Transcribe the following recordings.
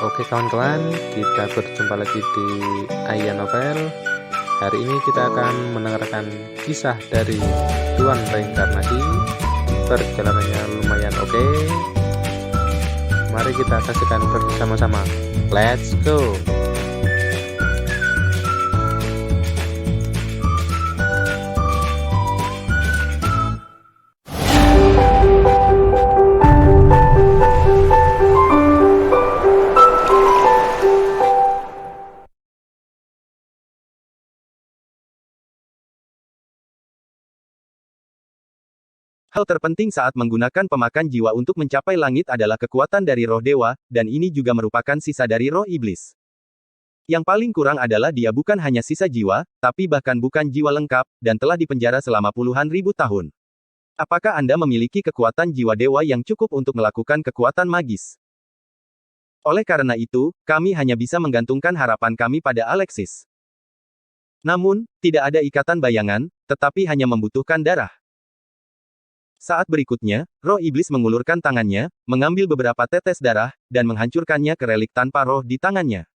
Oke kawan-kawan, kita berjumpa lagi di Aya Novel. Hari ini kita akan mendengarkan kisah dari Tuan Reinkarnasi. Perjalanannya lumayan oke. Mari kita saksikan bersama-sama. Let's go. Hal terpenting saat menggunakan pemakan jiwa untuk mencapai langit adalah kekuatan dari roh dewa, dan ini juga merupakan sisa dari roh iblis. Yang paling kurang adalah dia bukan hanya sisa jiwa, tapi bahkan bukan jiwa lengkap, dan telah dipenjara selama puluhan ribu tahun. Apakah Anda memiliki kekuatan jiwa dewa yang cukup untuk melakukan kekuatan magis? Oleh karena itu, kami hanya bisa menggantungkan harapan kami pada Alexis. Namun, tidak ada ikatan bayangan, tetapi hanya membutuhkan darah. Saat berikutnya, roh iblis mengulurkan tangannya, mengambil beberapa tetes darah, dan menghancurkannya ke relik tanpa roh di tangannya.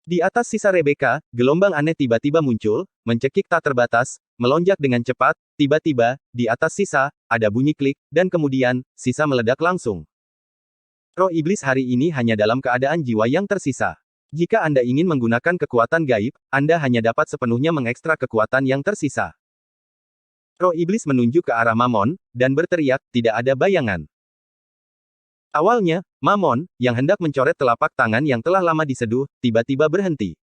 Di atas sisa Rebecca, gelombang aneh tiba-tiba muncul, mencekik tak terbatas, melonjak dengan cepat, tiba-tiba, di atas sisa, ada bunyi klik, dan kemudian, sisa meledak langsung. Roh iblis hari ini hanya dalam keadaan jiwa yang tersisa. Jika Anda ingin menggunakan kekuatan gaib, Anda hanya dapat sepenuhnya mengekstrak kekuatan yang tersisa. Roh iblis menunjuk ke arah Mammon, dan berteriak, tidak ada bayangan. Awalnya, Mammon, yang hendak mencoret telapak tangan yang telah lama diseduh, tiba-tiba berhenti.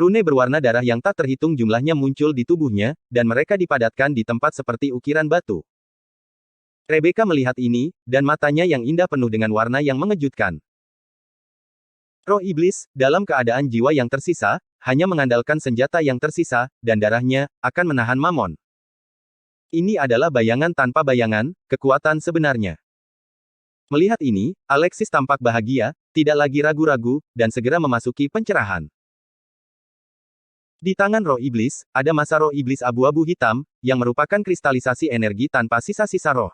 Rune berwarna darah yang tak terhitung jumlahnya muncul di tubuhnya, dan mereka dipadatkan di tempat seperti ukiran batu. Rebecca melihat ini, dan matanya yang indah penuh dengan warna yang mengejutkan. Roh iblis, dalam keadaan jiwa yang tersisa, hanya mengandalkan senjata yang tersisa, dan darahnya, akan menahan Mammon. Ini adalah bayangan tanpa bayangan, kekuatan sebenarnya. Melihat ini, Alexis tampak bahagia, tidak lagi ragu-ragu, dan segera memasuki pencerahan. Di tangan roh iblis, ada massa roh iblis abu-abu hitam, yang merupakan kristalisasi energi tanpa sisa-sisa roh.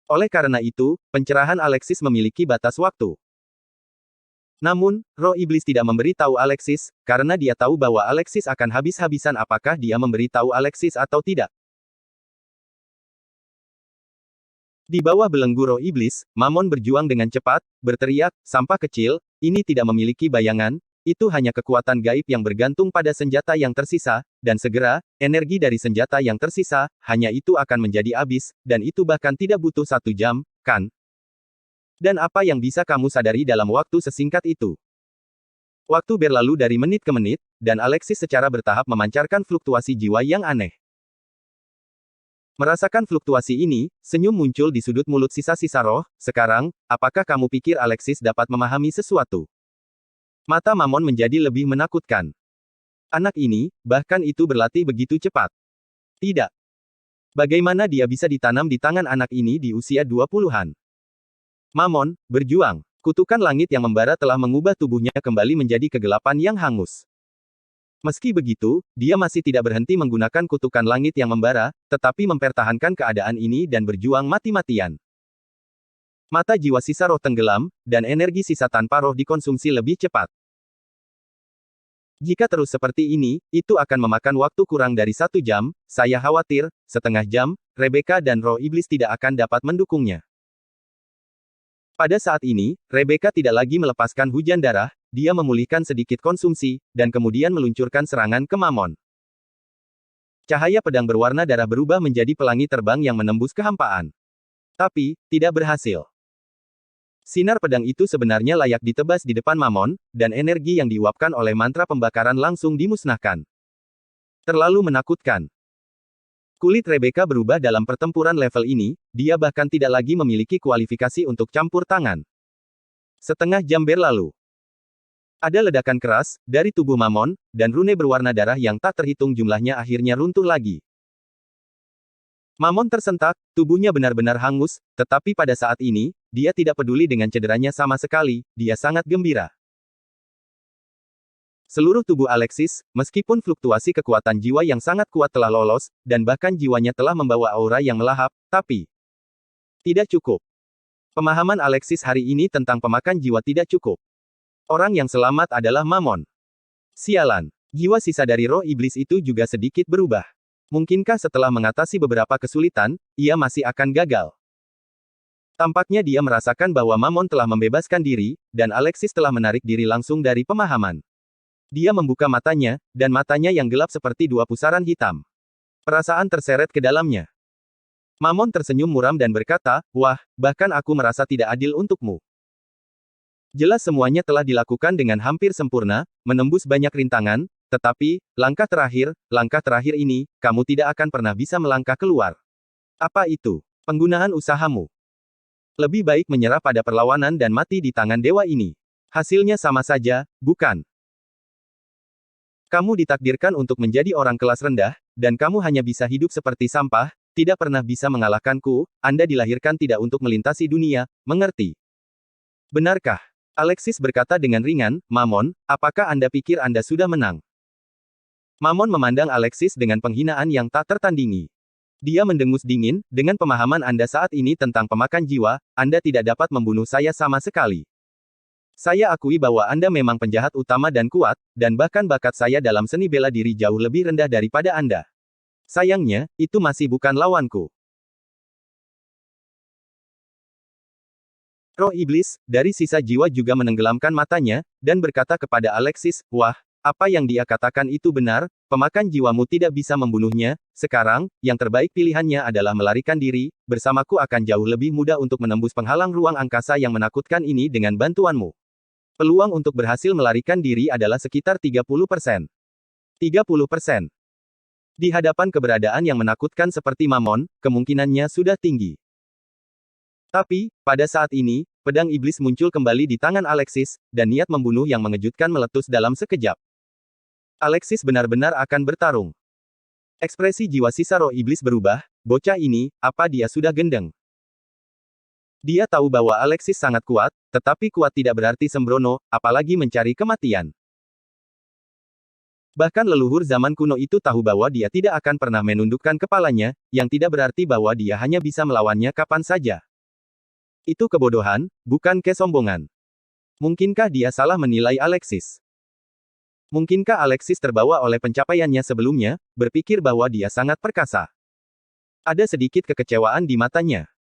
Oleh karena itu, pencerahan Alexis memiliki batas waktu. Namun, roh iblis tidak memberi tahu Alexis, karena dia tahu bahwa Alexis akan habis-habisan apakah dia memberi tahu Alexis atau tidak. Di bawah belenggu roh iblis, Mammon berjuang dengan cepat, berteriak, sampah kecil, ini tidak memiliki bayangan, itu hanya kekuatan gaib yang bergantung pada senjata yang tersisa, dan segera, energi dari senjata yang tersisa, hanya itu akan menjadi habis, dan itu bahkan tidak butuh 1 jam, kan? Dan apa yang bisa kamu sadari dalam waktu sesingkat itu? Waktu berlalu dari menit ke menit, dan Alexis secara bertahap memancarkan fluktuasi jiwa yang aneh. Merasakan fluktuasi ini, senyum muncul di sudut mulut sisa-sisa roh. Sekarang, apakah kamu pikir Alexis dapat memahami sesuatu? Mata Mammon menjadi lebih menakutkan. Anak ini, bahkan itu berlatih begitu cepat. Tidak. Bagaimana dia bisa ditanam di tangan anak ini di usia 20-an? Mammon, berjuang. Kutukan langit yang membara telah mengubah tubuhnya kembali menjadi kegelapan yang hangus. Meski begitu, dia masih tidak berhenti menggunakan kutukan langit yang membara, tetapi mempertahankan keadaan ini dan berjuang mati-matian. Mata jiwa sisa roh tenggelam, dan energi sisa tanpa roh dikonsumsi lebih cepat. Jika terus seperti ini, itu akan memakan waktu kurang dari 1 jam, saya khawatir, setengah jam, Rebecca dan roh iblis tidak akan dapat mendukungnya. Pada saat ini, Rebecca tidak lagi melepaskan hujan darah, dia memulihkan sedikit konsumsi, dan kemudian meluncurkan serangan ke Mammon. Cahaya pedang berwarna darah berubah menjadi pelangi terbang yang menembus kehampaan. Tapi, tidak berhasil. Sinar pedang itu sebenarnya layak ditebas di depan Mammon, dan energi yang diuapkan oleh mantra pembakaran langsung dimusnahkan. Terlalu menakutkan. Kulit Rebecca berubah dalam pertempuran level ini, dia bahkan tidak lagi memiliki kualifikasi untuk campur tangan. Setengah jam berlalu. Ada ledakan keras, dari tubuh Mammon, dan rune berwarna darah yang tak terhitung jumlahnya akhirnya runtuh lagi. Mammon tersentak, tubuhnya benar-benar hangus, tetapi pada saat ini, dia tidak peduli dengan cederanya sama sekali, dia sangat gembira. Seluruh tubuh Alexis, meskipun fluktuasi kekuatan jiwa yang sangat kuat telah lolos, dan bahkan jiwanya telah membawa aura yang melahap, tapi tidak cukup. Pemahaman Alexis hari ini tentang pemakan jiwa tidak cukup. Orang yang selamat adalah Mammon. Sialan. Jiwa sisa dari roh iblis itu juga sedikit berubah. Mungkinkah setelah mengatasi beberapa kesulitan, ia masih akan gagal? Tampaknya dia merasakan bahwa Mammon telah membebaskan diri, dan Alexis telah menarik diri langsung dari pemahaman. Dia membuka matanya, dan matanya yang gelap seperti dua pusaran hitam. Perasaan terseret ke dalamnya. Mammon tersenyum muram dan berkata, "Wah, bahkan aku merasa tidak adil untukmu. Jelas semuanya telah dilakukan dengan hampir sempurna, menembus banyak rintangan, tetapi, langkah terakhir ini, kamu tidak akan pernah bisa melangkah keluar. Apa itu? Penggunaan usahamu. Lebih baik menyerah pada perlawanan dan mati di tangan dewa ini. Hasilnya sama saja, bukan? Kamu ditakdirkan untuk menjadi orang kelas rendah, dan kamu hanya bisa hidup seperti sampah, tidak pernah bisa mengalahkanku. Anda dilahirkan tidak untuk melintasi dunia, mengerti? Benarkah?" Alexis berkata dengan ringan, "Mammon, apakah Anda pikir Anda sudah menang?" Mammon memandang Alexis dengan penghinaan yang tak tertandingi. Dia mendengus dingin, "Dengan pemahaman Anda saat ini tentang pemakan jiwa, Anda tidak dapat membunuh saya sama sekali. Saya akui bahwa Anda memang penjahat utama dan kuat, dan bahkan bakat saya dalam seni bela diri jauh lebih rendah daripada Anda. Sayangnya, itu masih bukan lawanku." Roh iblis, dari sisa jiwa juga menenggelamkan matanya, dan berkata kepada Alexis, "Wah, apa yang dia katakan itu benar, pemakan jiwamu tidak bisa membunuhnya, sekarang, yang terbaik pilihannya adalah melarikan diri, bersamaku akan jauh lebih mudah untuk menembus penghalang ruang angkasa yang menakutkan ini dengan bantuanmu. Peluang untuk berhasil melarikan diri adalah sekitar 30%. 30%. Di hadapan keberadaan yang menakutkan seperti Mammon, kemungkinannya sudah tinggi. Tapi, pada saat ini, pedang iblis muncul kembali di tangan Alexis, dan niat membunuh yang mengejutkan meletus dalam sekejap. Alexis benar-benar akan bertarung. Ekspresi jiwa sisa roh iblis berubah, bocah ini, apa dia sudah gendeng? Dia tahu bahwa Alexis sangat kuat, tetapi kuat tidak berarti sembrono, apalagi mencari kematian. Bahkan leluhur zaman kuno itu tahu bahwa dia tidak akan pernah menundukkan kepalanya, yang tidak berarti bahwa dia hanya bisa melawannya kapan saja. Itu kebodohan, bukan kesombongan. Mungkinkah dia salah menilai Alexis? Mungkinkah Alexis terbawa oleh pencapaiannya sebelumnya, berpikir bahwa dia sangat perkasa? Ada sedikit kekecewaan di matanya.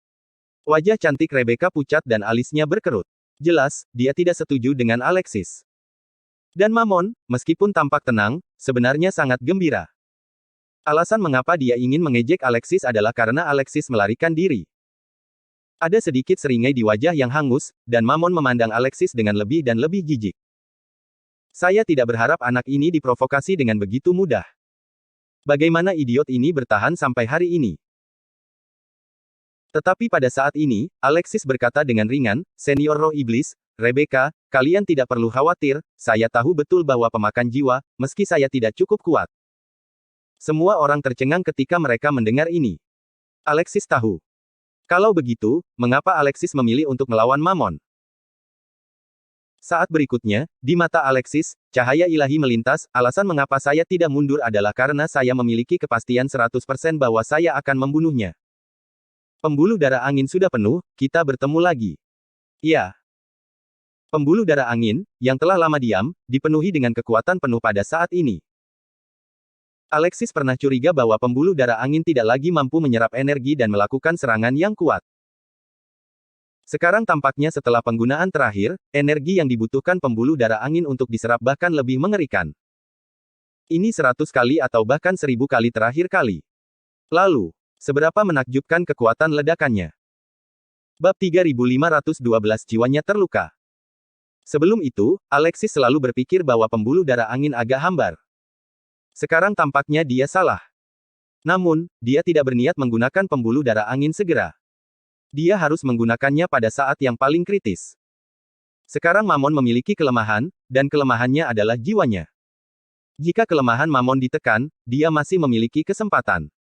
Wajah cantik Rebecca pucat dan alisnya berkerut. Jelas, dia tidak setuju dengan Alexis. Dan Mammon, meskipun tampak tenang, sebenarnya sangat gembira. Alasan mengapa dia ingin mengejek Alexis adalah karena Alexis melarikan diri. Ada sedikit seringai di wajah yang hangus, dan Mammon memandang Alexis dengan lebih dan lebih jijik. Saya tidak berharap anak ini diprovokasi dengan begitu mudah. Bagaimana idiot ini bertahan sampai hari ini? Tetapi pada saat ini, Alexis berkata dengan ringan, "Senior roh iblis, Rebecca, kalian tidak perlu khawatir, saya tahu betul bahwa pemakan jiwa, meski saya tidak cukup kuat." Semua orang tercengang ketika mereka mendengar ini. Alexis tahu. Kalau begitu, mengapa Alexis memilih untuk melawan Mammon? Saat berikutnya, di mata Alexis, cahaya ilahi melintas, alasan mengapa saya tidak mundur adalah karena saya memiliki kepastian 100% bahwa saya akan membunuhnya. Pembuluh darah angin sudah penuh, kita bertemu lagi. Ya. Pembuluh darah angin, yang telah lama diam, dipenuhi dengan kekuatan penuh pada saat ini. Alexis pernah curiga bahwa pembuluh darah angin tidak lagi mampu menyerap energi dan melakukan serangan yang kuat. Sekarang tampaknya setelah penggunaan terakhir, energi yang dibutuhkan pembuluh darah angin untuk diserap bahkan lebih mengerikan. Ini 100 kali atau bahkan 1000 kali terakhir kali. Lalu, seberapa menakjubkan kekuatan ledakannya? Bab 3512 jiwanya terluka. Sebelum itu, Alexis selalu berpikir bahwa pembuluh darah angin agak hambar. Sekarang tampaknya dia salah. Namun, dia tidak berniat menggunakan pembuluh darah angin segera. Dia harus menggunakannya pada saat yang paling kritis. Sekarang Mammon memiliki kelemahan, dan kelemahannya adalah jiwanya. Jika kelemahan Mammon ditekan, dia masih memiliki kesempatan.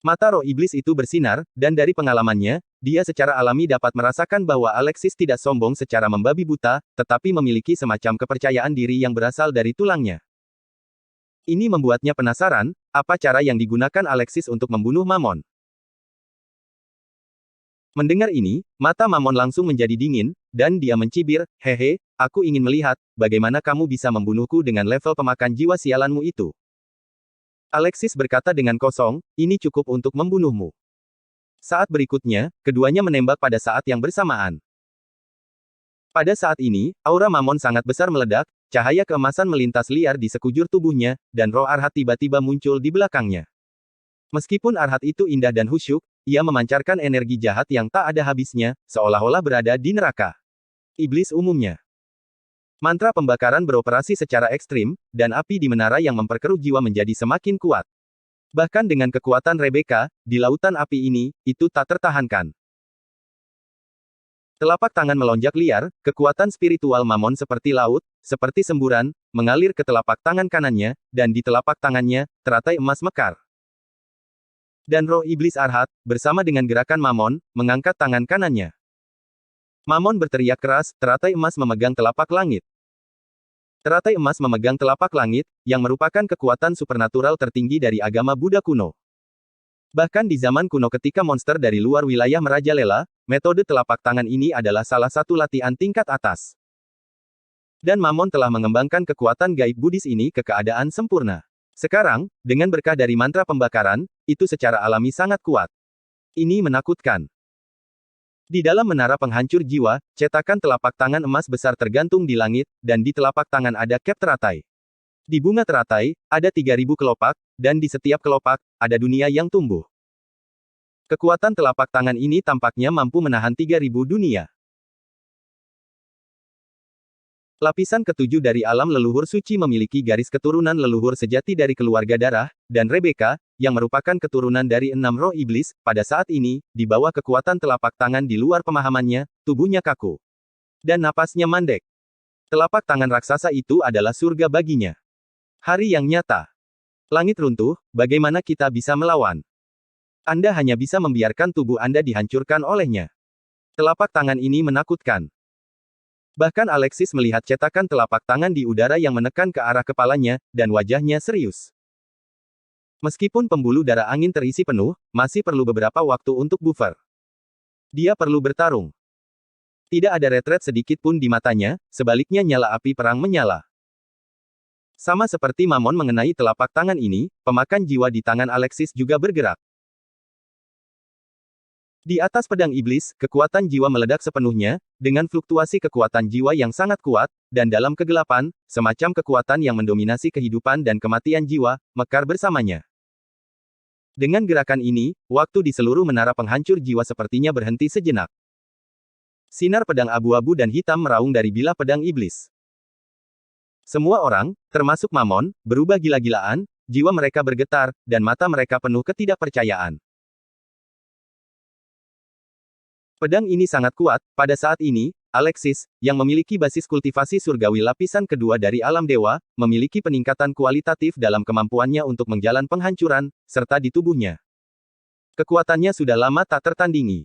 Mata roh iblis itu bersinar, dan dari pengalamannya, dia secara alami dapat merasakan bahwa Alexis tidak sombong secara membabi buta, tetapi memiliki semacam kepercayaan diri yang berasal dari tulangnya. Ini membuatnya penasaran, apa cara yang digunakan Alexis untuk membunuh Mammon. Mendengar ini, mata Mamon langsung menjadi dingin, dan dia mencibir, hehe, aku ingin melihat, bagaimana kamu bisa membunuhku dengan level pemakan jiwa sialanmu itu. Alexis berkata dengan kosong, ini cukup untuk membunuhmu. Saat berikutnya, keduanya menembak pada saat yang bersamaan. Pada saat ini, aura Mamon sangat besar meledak, cahaya keemasan melintas liar di sekujur tubuhnya, dan roh Arhat tiba-tiba muncul di belakangnya. Meskipun Arhat itu indah dan khusyuk, ia memancarkan energi jahat yang tak ada habisnya, seolah-olah berada di neraka. Iblis umumnya. Mantra pembakaran beroperasi secara ekstrim, dan api di menara yang memperkeruh jiwa menjadi semakin kuat. Bahkan dengan kekuatan Rebecca, di lautan api ini, itu tak tertahankan. Telapak tangan melonjak liar, kekuatan spiritual Mamon seperti laut, seperti semburan, mengalir ke telapak tangan kanannya, dan di telapak tangannya, teratai emas mekar. Dan roh iblis Arhat, bersama dengan gerakan Mamon, mengangkat tangan kanannya. Mamon berteriak keras, teratai emas memegang telapak langit. Teratai emas memegang telapak langit, yang merupakan kekuatan supernatural tertinggi dari agama Buddha kuno. Bahkan di zaman kuno ketika monster dari luar wilayah merajalela, metode telapak tangan ini adalah salah satu latihan tingkat atas. Dan Mamon telah mengembangkan kekuatan gaib Buddhis ini ke keadaan sempurna. Sekarang, dengan berkah dari mantra pembakaran, itu secara alami sangat kuat. Ini menakutkan. Di dalam menara penghancur jiwa, cetakan telapak tangan emas besar tergantung di langit, dan di telapak tangan ada cap teratai. Di bunga teratai, ada 3.000 kelopak, dan di setiap kelopak, ada dunia yang tumbuh. Kekuatan telapak tangan ini tampaknya mampu menahan 3.000 dunia. Lapisan ketujuh dari alam leluhur suci memiliki garis keturunan leluhur sejati dari keluarga darah, dan Rebecca, yang merupakan keturunan dari 6 roh iblis, pada saat ini, di bawah kekuatan telapak tangan di luar pemahamannya, tubuhnya kaku. Dan napasnya mandek. Telapak tangan raksasa itu adalah surga baginya. Hari yang nyata. Langit runtuh, bagaimana kita bisa melawan? Anda hanya bisa membiarkan tubuh Anda dihancurkan olehnya. Telapak tangan ini menakutkan. Bahkan Alexis melihat cetakan telapak tangan di udara yang menekan ke arah kepalanya, dan wajahnya serius. Meskipun pembuluh darah angin terisi penuh, masih perlu beberapa waktu untuk buffer. Dia perlu bertarung. Tidak ada retret sedikit pun di matanya, sebaliknya nyala api perang menyala. Sama seperti Mamon mengenai telapak tangan ini, pemakan jiwa di tangan Alexis juga bergerak. Di atas pedang iblis, kekuatan jiwa meledak sepenuhnya, dengan fluktuasi kekuatan jiwa yang sangat kuat, dan dalam kegelapan, semacam kekuatan yang mendominasi kehidupan dan kematian jiwa, mekar bersamanya. Dengan gerakan ini, waktu di seluruh menara penghancur jiwa sepertinya berhenti sejenak. Sinar pedang abu-abu dan hitam meraung dari bilah pedang iblis. Semua orang, termasuk Mamon, berubah gila-gilaan, jiwa mereka bergetar, dan mata mereka penuh ketidakpercayaan. Pedang ini sangat kuat. Pada saat ini, Alexis, yang memiliki basis kultivasi surgawi lapisan kedua dari alam dewa, memiliki peningkatan kualitatif dalam kemampuannya untuk menjalan penghancuran, serta di tubuhnya. Kekuatannya sudah lama tak tertandingi.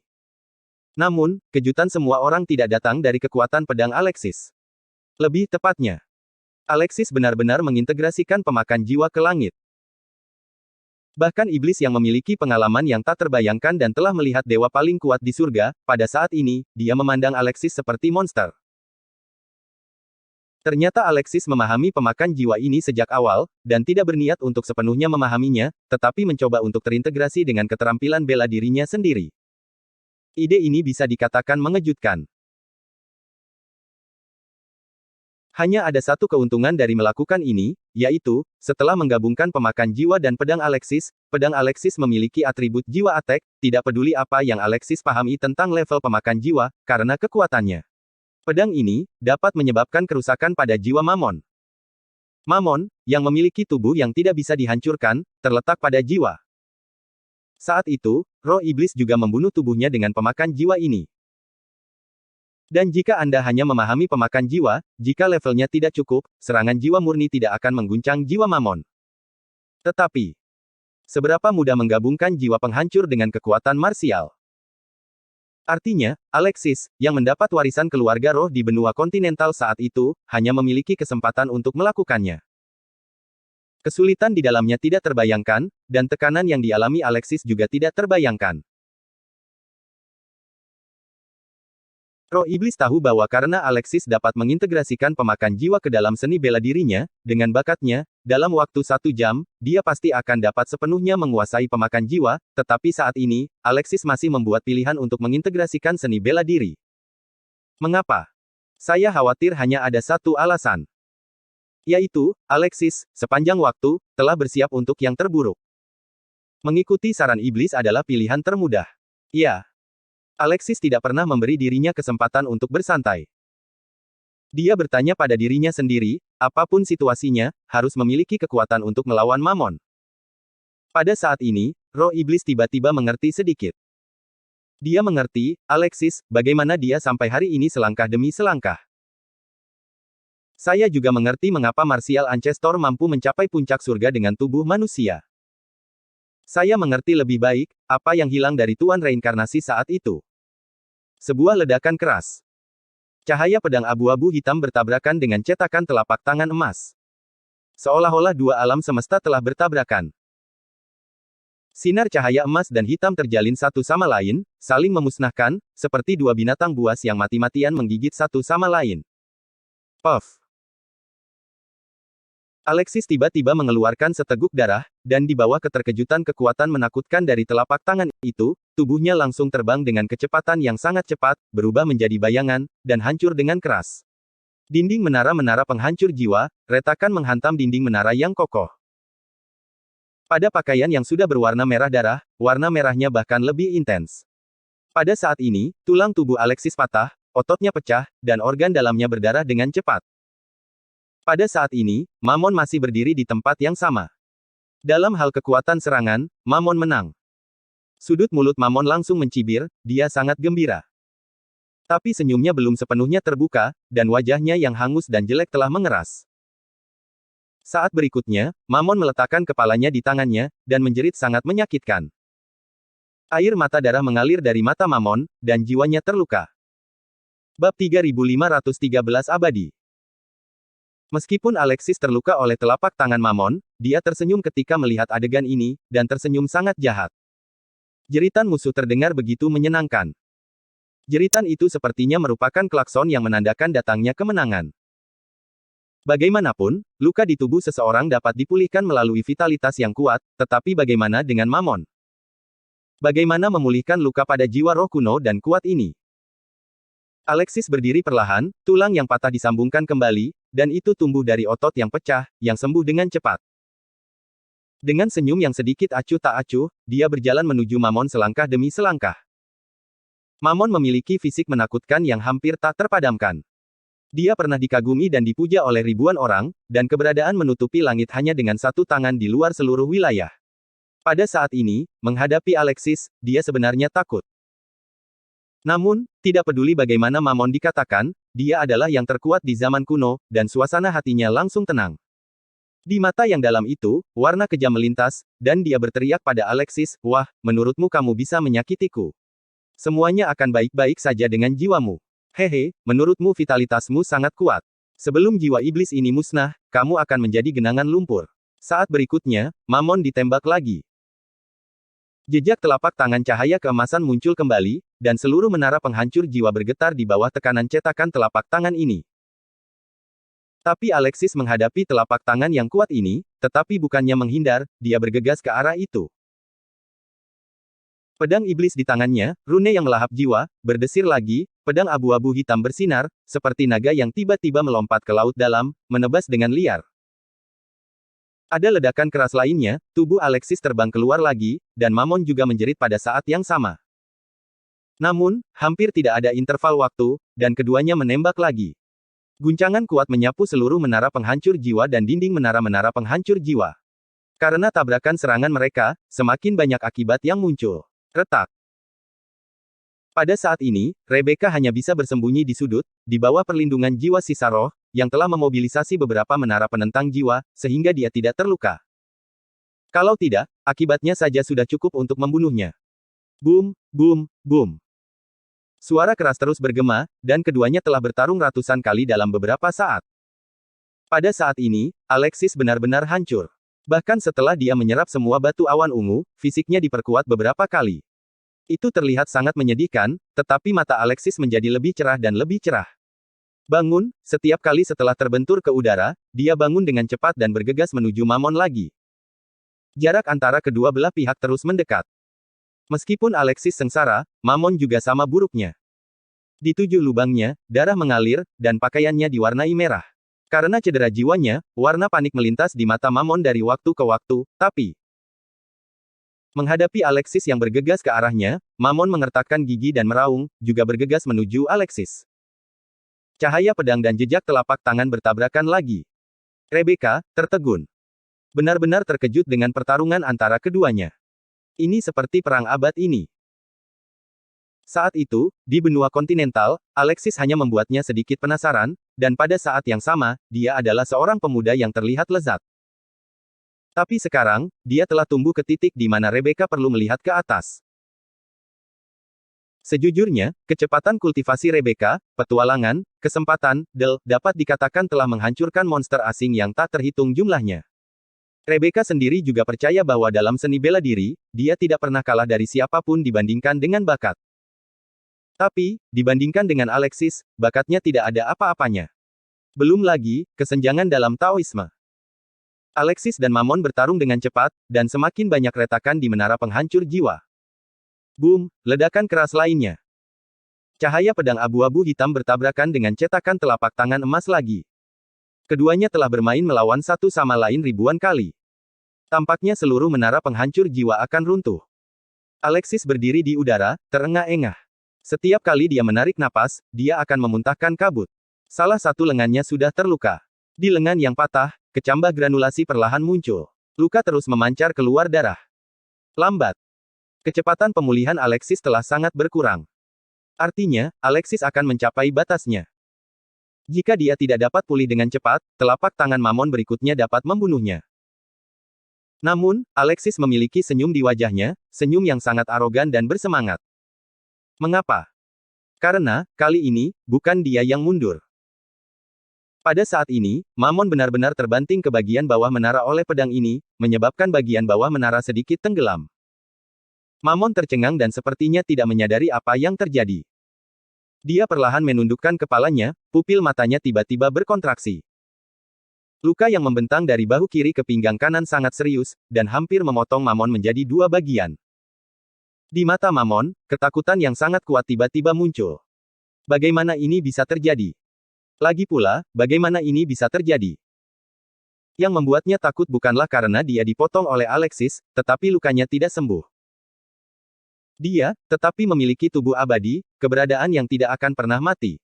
Namun, kejutan semua orang tidak datang dari kekuatan pedang Alexis. Lebih tepatnya, Alexis benar-benar mengintegrasikan pemakan jiwa ke langit. Bahkan iblis yang memiliki pengalaman yang tak terbayangkan dan telah melihat dewa paling kuat di surga, pada saat ini, dia memandang Alexis seperti monster. Ternyata Alexis memahami pemakan jiwa ini sejak awal, dan tidak berniat untuk sepenuhnya memahaminya, tetapi mencoba untuk terintegrasi dengan keterampilan bela dirinya sendiri. Ide ini bisa dikatakan mengejutkan. Hanya ada satu keuntungan dari melakukan ini, yaitu, setelah menggabungkan pemakan jiwa dan pedang Alexis memiliki atribut jiwa attack, tidak peduli apa yang Alexis pahami tentang level pemakan jiwa, karena kekuatannya. Pedang ini, dapat menyebabkan kerusakan pada jiwa Mamon. Mamon, yang memiliki tubuh yang tidak bisa dihancurkan, terletak pada jiwa. Saat itu, roh iblis juga membunuh tubuhnya dengan pemakan jiwa ini. Dan jika Anda hanya memahami pemakan jiwa, jika levelnya tidak cukup, serangan jiwa murni tidak akan mengguncang jiwa Mamon. Tetapi, seberapa mudah menggabungkan jiwa penghancur dengan kekuatan marsial? Artinya, Alexis, yang mendapat warisan keluarga roh di benua kontinental saat itu, hanya memiliki kesempatan untuk melakukannya. Kesulitan di dalamnya tidak terbayangkan, dan tekanan yang dialami Alexis juga tidak terbayangkan. Roh iblis tahu bahwa karena Alexis dapat mengintegrasikan pemakan jiwa ke dalam seni bela dirinya, dengan bakatnya, dalam waktu 1 jam, dia pasti akan dapat sepenuhnya menguasai pemakan jiwa, tetapi saat ini, Alexis masih membuat pilihan untuk mengintegrasikan seni bela diri. Mengapa? Saya khawatir hanya ada satu alasan. Yaitu, Alexis, sepanjang waktu, telah bersiap untuk yang terburuk. Mengikuti saran iblis adalah pilihan termudah. Ya. Alexis tidak pernah memberi dirinya kesempatan untuk bersantai. Dia bertanya pada dirinya sendiri, apapun situasinya, harus memiliki kekuatan untuk melawan Mammon. Pada saat ini, roh iblis tiba-tiba mengerti sedikit. Dia mengerti, Alexis, bagaimana dia sampai hari ini selangkah demi selangkah. Saya juga mengerti mengapa Martial Ancestor mampu mencapai puncak surga dengan tubuh manusia. Saya mengerti lebih baik, apa yang hilang dari Tuan Reinkarnasi saat itu. Sebuah ledakan keras. Cahaya pedang abu-abu hitam bertabrakan dengan cetakan telapak tangan emas. Seolah-olah dua alam semesta telah bertabrakan. Sinar cahaya emas dan hitam terjalin satu sama lain, saling memusnahkan, seperti dua binatang buas yang mati-matian menggigit satu sama lain. Puff. Alexis tiba-tiba mengeluarkan seteguk darah, dan di bawah keterkejutan kekuatan menakutkan dari telapak tangan itu, tubuhnya langsung terbang dengan kecepatan yang sangat cepat, berubah menjadi bayangan, dan hancur dengan keras. Dinding menara-menara penghancur jiwa, retakan menghantam dinding menara yang kokoh. Pada pakaian yang sudah berwarna merah darah, warna merahnya bahkan lebih intens. Pada saat ini, tulang tubuh Alexis patah, ototnya pecah, dan organ dalamnya berdarah dengan cepat. Pada saat ini, Mammon masih berdiri di tempat yang sama. Dalam hal kekuatan serangan, Mammon menang. Sudut mulut Mammon langsung mencibir, dia sangat gembira. Tapi senyumnya belum sepenuhnya terbuka, dan wajahnya yang hangus dan jelek telah mengeras. Saat berikutnya, Mammon meletakkan kepalanya di tangannya, dan menjerit sangat menyakitkan. Air mata darah mengalir dari mata Mammon, dan jiwanya terluka. Bab 3513 Abadi. Meskipun Alexis terluka oleh telapak tangan Mammon, dia tersenyum ketika melihat adegan ini, dan tersenyum sangat jahat. Jeritan musuh terdengar begitu menyenangkan. Jeritan itu sepertinya merupakan klakson yang menandakan datangnya kemenangan. Bagaimanapun, luka di tubuh seseorang dapat dipulihkan melalui vitalitas yang kuat, tetapi bagaimana dengan Mammon? Bagaimana memulihkan luka pada jiwa roh kuno dan kuat ini? Alexis berdiri perlahan, tulang yang patah disambungkan kembali, dan itu tumbuh dari otot yang pecah, yang sembuh dengan cepat. Dengan senyum yang sedikit acuh tak acuh, dia berjalan menuju Mammon selangkah demi selangkah. Mammon memiliki fisik menakutkan yang hampir tak terpadamkan. Dia pernah dikagumi dan dipuja oleh ribuan orang, dan keberadaan menutupi langit hanya dengan satu tangan di luar seluruh wilayah. Pada saat ini, menghadapi Alexis, dia sebenarnya takut. Namun, tidak peduli bagaimana Mammon dikatakan, dia adalah yang terkuat di zaman kuno, dan suasana hatinya langsung tenang. Di mata yang dalam itu, warna kejam melintas, dan dia berteriak pada Alexis, "Wah, menurutmu kamu bisa menyakitiku? Semuanya akan baik-baik saja dengan jiwamu. Hehe, menurutmu vitalitasmu sangat kuat. Sebelum jiwa iblis ini musnah, kamu akan menjadi genangan lumpur." Saat berikutnya, Mammon ditembak lagi. Jejak telapak tangan cahaya keemasan muncul kembali, dan seluruh menara penghancur jiwa bergetar di bawah tekanan cetakan telapak tangan ini. Tapi Alexis menghadapi telapak tangan yang kuat ini, tetapi bukannya menghindar, dia bergegas ke arah itu. Pedang iblis di tangannya, rune yang melahap jiwa, berdesir lagi, pedang abu-abu hitam bersinar, seperti naga yang tiba-tiba melompat ke laut dalam, menebas dengan liar. Ada ledakan keras lainnya, tubuh Alexis terbang keluar lagi, dan Mammon juga menjerit pada saat yang sama. Namun, hampir tidak ada interval waktu, dan keduanya menembak lagi. Guncangan kuat menyapu seluruh menara penghancur jiwa dan dinding menara-menara penghancur jiwa. Karena tabrakan serangan mereka, semakin banyak akibat yang muncul. Retak. Pada saat ini, Rebecca hanya bisa bersembunyi di sudut, di bawah perlindungan jiwa sisa roh, yang telah memobilisasi beberapa menara penentang jiwa, sehingga dia tidak terluka. Kalau tidak, akibatnya saja sudah cukup untuk membunuhnya. Boom, boom, boom. Suara keras terus bergema, dan keduanya telah bertarung ratusan kali dalam beberapa saat. Pada saat ini, Alexis benar-benar hancur. Bahkan setelah dia menyerap semua batu awan ungu, fisiknya diperkuat beberapa kali. Itu terlihat sangat menyedihkan, tetapi mata Alexis menjadi lebih cerah dan lebih cerah. Bangun, setiap kali setelah terbentur ke udara, dia bangun dengan cepat dan bergegas menuju Mamon lagi. Jarak antara kedua belah pihak terus mendekat. Meskipun Alexis sengsara, Mamon juga sama buruknya. Di 7 lubangnya, darah mengalir, dan pakaiannya diwarnai merah. Karena cedera jiwanya, warna panik melintas di mata Mamon dari waktu ke waktu, tapi menghadapi Alexis yang bergegas ke arahnya, Mamon mengertakkan gigi dan meraung, juga bergegas menuju Alexis. Cahaya pedang dan jejak telapak tangan bertabrakan lagi. Rebecca tertegun. Benar-benar terkejut dengan pertarungan antara keduanya. Ini seperti perang abad ini. Saat itu, di benua kontinental, Alexis hanya membuatnya sedikit penasaran, dan pada saat yang sama, dia adalah seorang pemuda yang terlihat lezat. Tapi sekarang, dia telah tumbuh ke titik di mana Rebecca perlu melihat ke atas. Sejujurnya, kecepatan kultivasi Rebecca, petualangan, kesempatan, dapat dikatakan telah menghancurkan monster asing yang tak terhitung jumlahnya. Rebecca sendiri juga percaya bahwa dalam seni bela diri, dia tidak pernah kalah dari siapapun dibandingkan dengan bakat. Tapi, dibandingkan dengan Alexis, bakatnya tidak ada apa-apanya. Belum lagi, kesenjangan dalam Taoisme. Alexis dan Mamon bertarung dengan cepat, dan semakin banyak retakan di menara penghancur jiwa. Boom, ledakan keras lainnya. Cahaya pedang abu-abu hitam bertabrakan dengan cetakan telapak tangan emas lagi. Keduanya telah bermain melawan satu sama lain ribuan kali. Tampaknya seluruh menara penghancur jiwa akan runtuh. Alexis berdiri di udara, terengah-engah. Setiap kali dia menarik napas, dia akan memuntahkan kabut. Salah satu lengannya sudah terluka. Di lengan yang patah, kecambah granulasi perlahan muncul. Luka terus memancar keluar darah. Lambat. Kecepatan pemulihan Alexis telah sangat berkurang. Artinya, Alexis akan mencapai batasnya. Jika dia tidak dapat pulih dengan cepat, telapak tangan Mamon berikutnya dapat membunuhnya. Namun, Alexis memiliki senyum di wajahnya, senyum yang sangat arogan dan bersemangat. Mengapa? Karena, kali ini, bukan dia yang mundur. Pada saat ini, Mamon benar-benar terbanting ke bagian bawah menara oleh pedang ini, menyebabkan bagian bawah menara sedikit tenggelam. Mamon tercengang dan sepertinya tidak menyadari apa yang terjadi. Dia perlahan menundukkan kepalanya, pupil matanya tiba-tiba berkontraksi. Luka yang membentang dari bahu kiri ke pinggang kanan sangat serius, dan hampir memotong Mamon menjadi 2 bagian. Di mata Mamon, ketakutan yang sangat kuat tiba-tiba muncul. Bagaimana ini bisa terjadi? Lagi pula, bagaimana ini bisa terjadi? Yang membuatnya takut bukanlah karena dia dipotong oleh Alexis, tetapi lukanya tidak sembuh. Dia, tetapi memiliki tubuh abadi, keberadaan yang tidak akan pernah mati.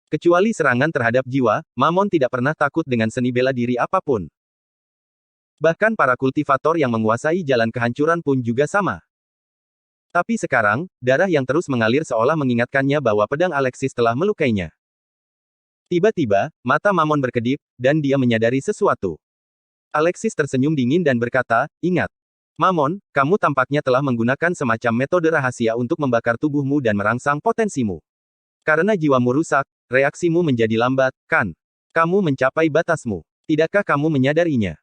Kecuali serangan terhadap jiwa, Mamon tidak pernah takut dengan seni bela diri apapun. Bahkan para kultivator yang menguasai jalan kehancuran pun juga sama. Tapi sekarang, darah yang terus mengalir seolah mengingatkannya bahwa pedang Alexis telah melukainya. Tiba-tiba, mata Mamon berkedip, dan dia menyadari sesuatu. Alexis tersenyum dingin dan berkata, "Ingat. Mamon, kamu tampaknya telah menggunakan semacam metode rahasia untuk membakar tubuhmu dan merangsang potensimu. Karena jiwamu rusak, reaksimu menjadi lambat, kan? Kamu mencapai batasmu. Tidakkah kamu menyadarinya?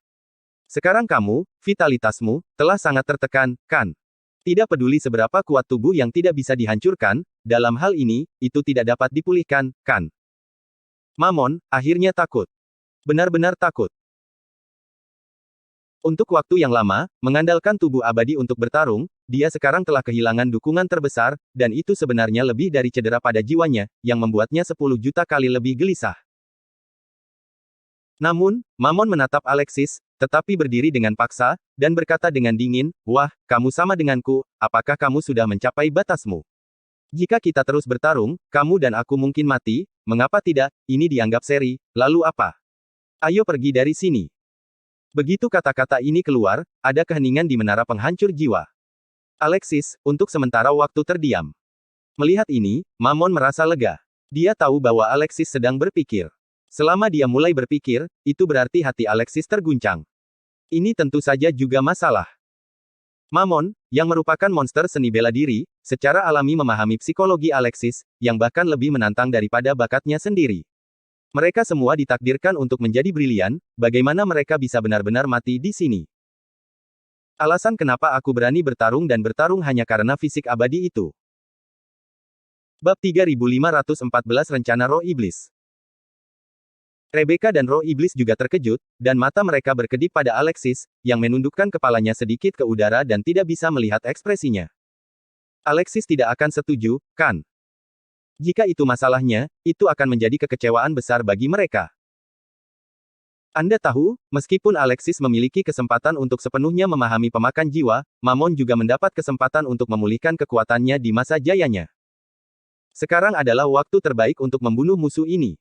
Sekarang kamu, vitalitasmu, telah sangat tertekan, kan? Tidak peduli seberapa kuat tubuh yang tidak bisa dihancurkan, dalam hal ini, itu tidak dapat dipulihkan, kan?" Mamon, akhirnya takut. Benar-benar takut. Untuk waktu yang lama, mengandalkan tubuh abadi untuk bertarung, dia sekarang telah kehilangan dukungan terbesar, dan itu sebenarnya lebih dari cedera pada jiwanya, yang membuatnya 10 juta kali lebih gelisah. Namun, Mamon menatap Alexis, tetapi berdiri dengan paksa, dan berkata dengan dingin, "Wah, kamu sama denganku, apakah kamu sudah mencapai batasmu? Jika kita terus bertarung, kamu dan aku mungkin mati, mengapa tidak, ini dianggap seri, lalu apa? Ayo pergi dari sini." Begitu kata-kata ini keluar, ada keheningan di menara penghancur jiwa. Alexis, untuk sementara waktu terdiam. Melihat ini, Mamon merasa lega. Dia tahu bahwa Alexis sedang berpikir. Selama dia mulai berpikir, itu berarti hati Alexis terguncang. Ini tentu saja juga masalah. Mamon, yang merupakan monster seni bela diri, secara alami memahami psikologi Alexis, yang bahkan lebih menantang daripada bakatnya sendiri. Mereka semua ditakdirkan untuk menjadi brilian, bagaimana mereka bisa benar-benar mati di sini? Alasan kenapa aku berani bertarung dan bertarung hanya karena fisik abadi itu. Bab 3514 Rencana Roh Iblis. Rebecca dan Roh Iblis juga terkejut, dan mata mereka berkedip pada Alexis, yang menundukkan kepalanya sedikit ke udara dan tidak bisa melihat ekspresinya. Alexis tidak akan setuju, kan? Jika itu masalahnya, itu akan menjadi kekecewaan besar bagi mereka. Anda tahu, meskipun Alexis memiliki kesempatan untuk sepenuhnya memahami pemakan jiwa, Mammon juga mendapat kesempatan untuk memulihkan kekuatannya di masa jayanya. Sekarang adalah waktu terbaik untuk membunuh musuh ini.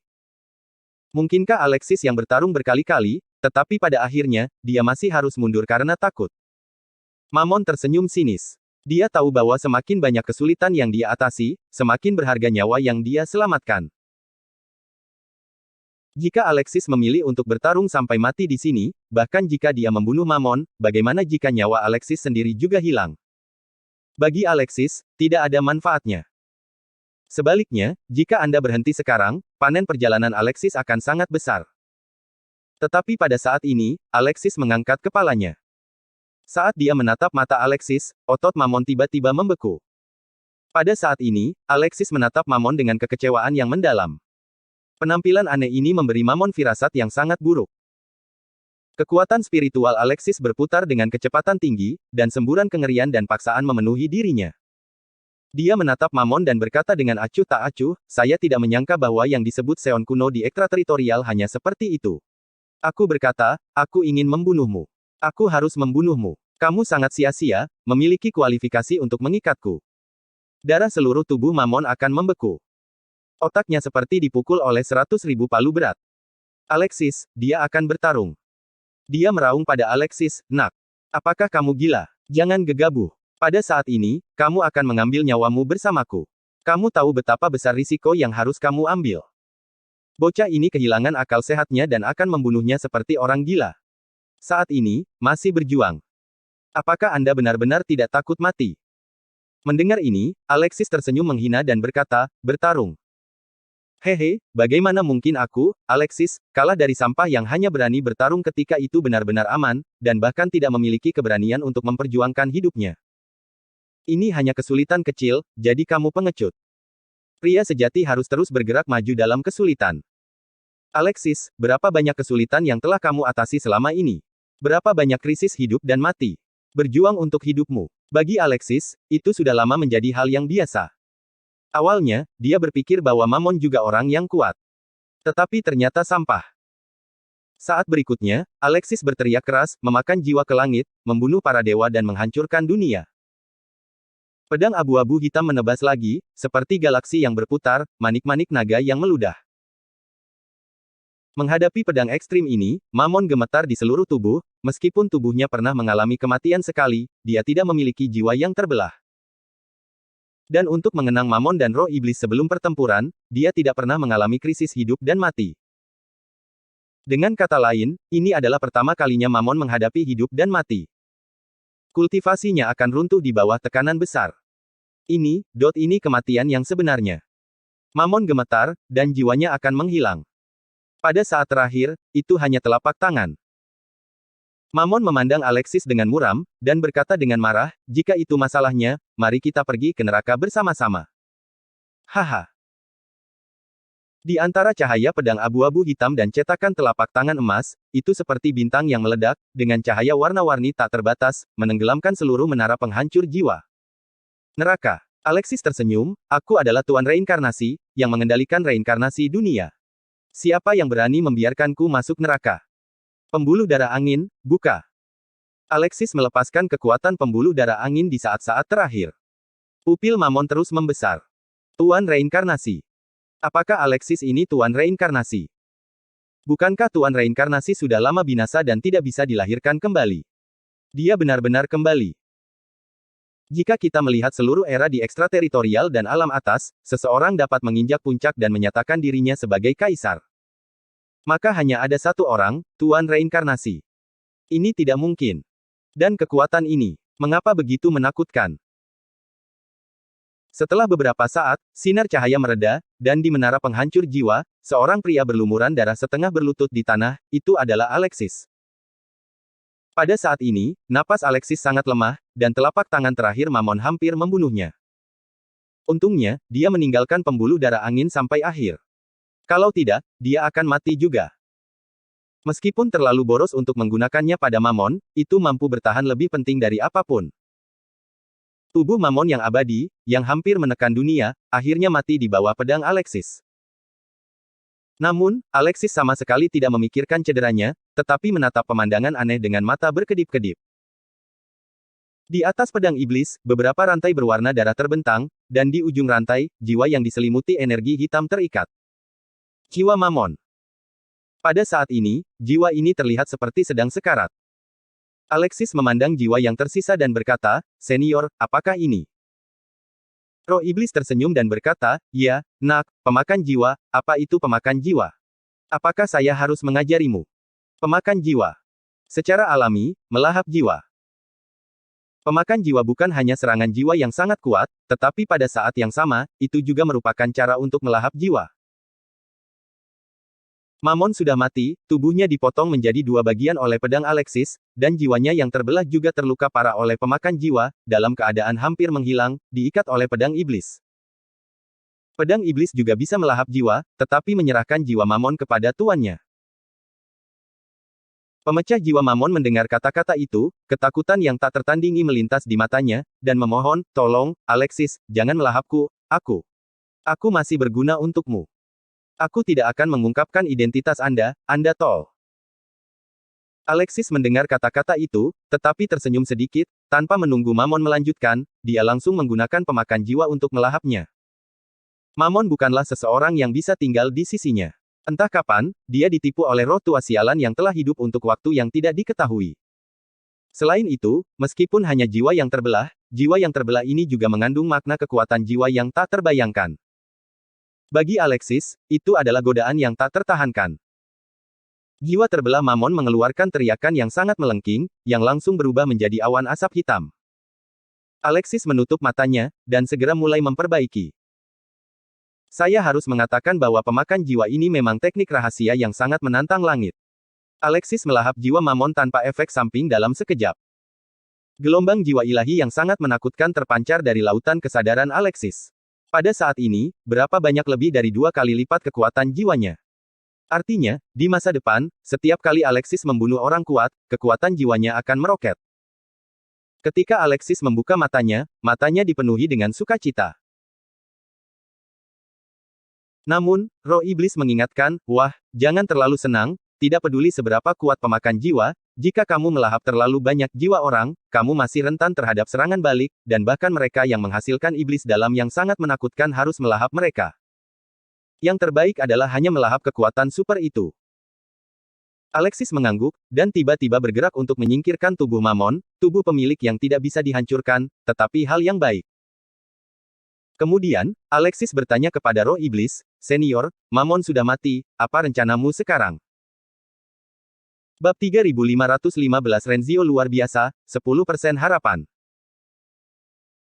Mungkinkah Alexis yang bertarung berkali-kali, tetapi pada akhirnya, dia masih harus mundur karena takut? Mammon tersenyum sinis. Dia tahu bahwa semakin banyak kesulitan yang dia atasi, semakin berharga nyawa yang dia selamatkan. Jika Alexis memilih untuk bertarung sampai mati di sini, bahkan jika dia membunuh Mammon, bagaimana jika nyawa Alexis sendiri juga hilang? Bagi Alexis, tidak ada manfaatnya. Sebaliknya, jika Anda berhenti sekarang, panen perjalanan Alexis akan sangat besar. Tetapi pada saat ini, Alexis mengangkat kepalanya. Saat dia menatap mata Alexis, otot Mammon tiba-tiba membeku. Pada saat ini, Alexis menatap Mammon dengan kekecewaan yang mendalam. Penampilan aneh ini memberi Mammon firasat yang sangat buruk. Kekuatan spiritual Alexis berputar dengan kecepatan tinggi, dan semburan kengerian dan paksaan memenuhi dirinya. Dia menatap Mammon dan berkata dengan acuh tak acuh, saya tidak menyangka bahwa yang disebut Seon kuno di ekstrateritorial hanya seperti itu. Aku berkata, aku ingin membunuhmu. Aku harus membunuhmu. Kamu sangat sia-sia, memiliki kualifikasi untuk mengikatku. Darah seluruh tubuh Mammon akan membeku. Otaknya seperti dipukul oleh 100.000 palu berat. Alexis, dia akan bertarung. Dia meraung pada Alexis, nak. Apakah kamu gila? Jangan gegabah. Pada saat ini, kamu akan mengambil nyawamu bersamaku. Kamu tahu betapa besar risiko yang harus kamu ambil. Bocah ini kehilangan akal sehatnya dan akan membunuhnya seperti orang gila. Saat ini, masih berjuang. Apakah Anda benar-benar tidak takut mati? Mendengar ini, Alexis tersenyum menghina dan berkata, bertarung. Hehe, bagaimana mungkin aku, Alexis, kalah dari sampah yang hanya berani bertarung ketika itu benar-benar aman, dan bahkan tidak memiliki keberanian untuk memperjuangkan hidupnya. Ini hanya kesulitan kecil, jadi kamu pengecut. Pria sejati harus terus bergerak maju dalam kesulitan. Alexis, berapa banyak kesulitan yang telah kamu atasi selama ini? Berapa banyak krisis hidup dan mati? Berjuang untuk hidupmu. Bagi Alexis, itu sudah lama menjadi hal yang biasa. Awalnya, dia berpikir bahwa Mammon juga orang yang kuat. Tetapi ternyata sampah. Saat berikutnya, Alexis berteriak keras, memakan jiwa ke langit, membunuh para dewa dan menghancurkan dunia. Pedang abu-abu hitam menebas lagi, seperti galaksi yang berputar, manik-manik naga yang meludah. Menghadapi pedang ekstrim ini, Mammon gemetar di seluruh tubuh, meskipun tubuhnya pernah mengalami kematian sekali, dia tidak memiliki jiwa yang terbelah. Dan untuk mengenang Mammon dan roh iblis sebelum pertempuran, dia tidak pernah mengalami krisis hidup dan mati. Dengan kata lain, ini adalah pertama kalinya Mammon menghadapi hidup dan mati. Kultivasinya akan runtuh di bawah tekanan besar. Ini kematian yang sebenarnya. Mammon gemetar, dan jiwanya akan menghilang. Pada saat terakhir, itu hanya telapak tangan. Mammon memandang Alexis dengan muram, dan berkata dengan marah, jika itu masalahnya, mari kita pergi ke neraka bersama-sama. Haha. Di antara cahaya pedang abu-abu hitam dan cetakan telapak tangan emas, itu seperti bintang yang meledak, dengan cahaya warna-warni tak terbatas, menenggelamkan seluruh menara penghancur jiwa. Neraka. Alexis tersenyum, aku adalah Tuan Reinkarnasi, yang mengendalikan reinkarnasi dunia. Siapa yang berani membiarkanku masuk neraka? Pembuluh darah angin, buka. Alexis melepaskan kekuatan pembuluh darah angin di saat-saat terakhir. Pupil Mammon terus membesar. Tuan Reinkarnasi. Apakah Alexis ini Tuan Reinkarnasi? Bukankah Tuan Reinkarnasi sudah lama binasa dan tidak bisa dilahirkan kembali? Dia benar-benar kembali. Jika kita melihat seluruh era di ekstrateritorial dan alam atas, seseorang dapat menginjak puncak dan menyatakan dirinya sebagai kaisar. Maka hanya ada satu orang, Tuan Reinkarnasi. Ini tidak mungkin. Dan kekuatan ini, mengapa begitu menakutkan? Setelah beberapa saat, sinar cahaya mereda, dan di menara penghancur jiwa, seorang pria berlumuran darah setengah berlutut di tanah, itu adalah Alexis. Pada saat ini, napas Alexis sangat lemah, dan telapak tangan terakhir Mamon hampir membunuhnya. Untungnya, dia meninggalkan pembuluh darah angin sampai akhir. Kalau tidak, dia akan mati juga. Meskipun terlalu boros untuk menggunakannya pada Mamon, itu mampu bertahan lebih penting dari apapun. Tubuh Mamon yang abadi, yang hampir menekan dunia, akhirnya mati di bawah pedang Alexis. Namun, Alexis sama sekali tidak memikirkan cederanya, tetapi menatap pemandangan aneh dengan mata berkedip-kedip. Di atas pedang iblis, beberapa rantai berwarna darah terbentang, dan di ujung rantai, jiwa yang diselimuti energi hitam terikat. Jiwa Mamon. Pada saat ini, jiwa ini terlihat seperti sedang sekarat. Alexis memandang jiwa yang tersisa dan berkata, "Senior, apakah ini?" Roh iblis tersenyum dan berkata, "Ya, nak, pemakan jiwa, apa itu pemakan jiwa? Apakah saya harus mengajarimu?" Pemakan jiwa. Secara alami, melahap jiwa. Pemakan jiwa bukan hanya serangan jiwa yang sangat kuat, tetapi pada saat yang sama, itu juga merupakan cara untuk melahap jiwa. Mamon sudah mati, tubuhnya dipotong menjadi dua bagian oleh pedang Alexis, dan jiwanya yang terbelah juga terluka parah oleh pemakan jiwa, dalam keadaan hampir menghilang, diikat oleh pedang iblis. Pedang iblis juga bisa melahap jiwa, tetapi menyerahkan jiwa Mamon kepada tuannya. Pemecah jiwa Mamon mendengar kata-kata itu, ketakutan yang tak tertandingi melintas di matanya, dan memohon, "Tolong, Alexis, jangan melahapku, aku masih berguna untukmu. Aku tidak akan mengungkapkan identitas Anda tol." Alexis mendengar kata-kata itu, tetapi tersenyum sedikit, tanpa menunggu Mamon melanjutkan, dia langsung menggunakan pemakan jiwa untuk melahapnya. Mamon bukanlah seseorang yang bisa tinggal di sisinya. Entah kapan, dia ditipu oleh roh tua sialan yang telah hidup untuk waktu yang tidak diketahui. Selain itu, meskipun hanya jiwa yang terbelah ini juga mengandung makna kekuatan jiwa yang tak terbayangkan. Bagi Alexis, itu adalah godaan yang tak tertahankan. Jiwa terbelah Mamon mengeluarkan teriakan yang sangat melengking, yang langsung berubah menjadi awan asap hitam. Alexis menutup matanya, dan segera mulai memperbaiki. Saya harus mengatakan bahwa pemakan jiwa ini memang teknik rahasia yang sangat menantang langit. Alexis melahap jiwa Mamon tanpa efek samping dalam sekejap. Gelombang jiwa ilahi yang sangat menakutkan terpancar dari lautan kesadaran Alexis. Pada saat ini, berapa banyak lebih dari 2 kali lipat kekuatan jiwanya. Artinya, di masa depan, setiap kali Alexis membunuh orang kuat, kekuatan jiwanya akan meroket. Ketika Alexis membuka matanya dipenuhi dengan sukacita. Namun, roh iblis mengingatkan, "Wah, jangan terlalu senang, tidak peduli seberapa kuat pemakan jiwa, jika kamu melahap terlalu banyak jiwa orang, kamu masih rentan terhadap serangan balik, dan bahkan mereka yang menghasilkan iblis dalam yang sangat menakutkan harus melahap mereka. Yang terbaik adalah hanya melahap kekuatan super itu." Alexis mengangguk, dan tiba-tiba bergerak untuk menyingkirkan tubuh Mamon, tubuh pemilik yang tidak bisa dihancurkan, tetapi hal yang baik. Kemudian, Alexis bertanya kepada roh iblis, "Senior, Mamon sudah mati, apa rencanamu sekarang?" Bab 3515 Renzio luar biasa, 10% harapan.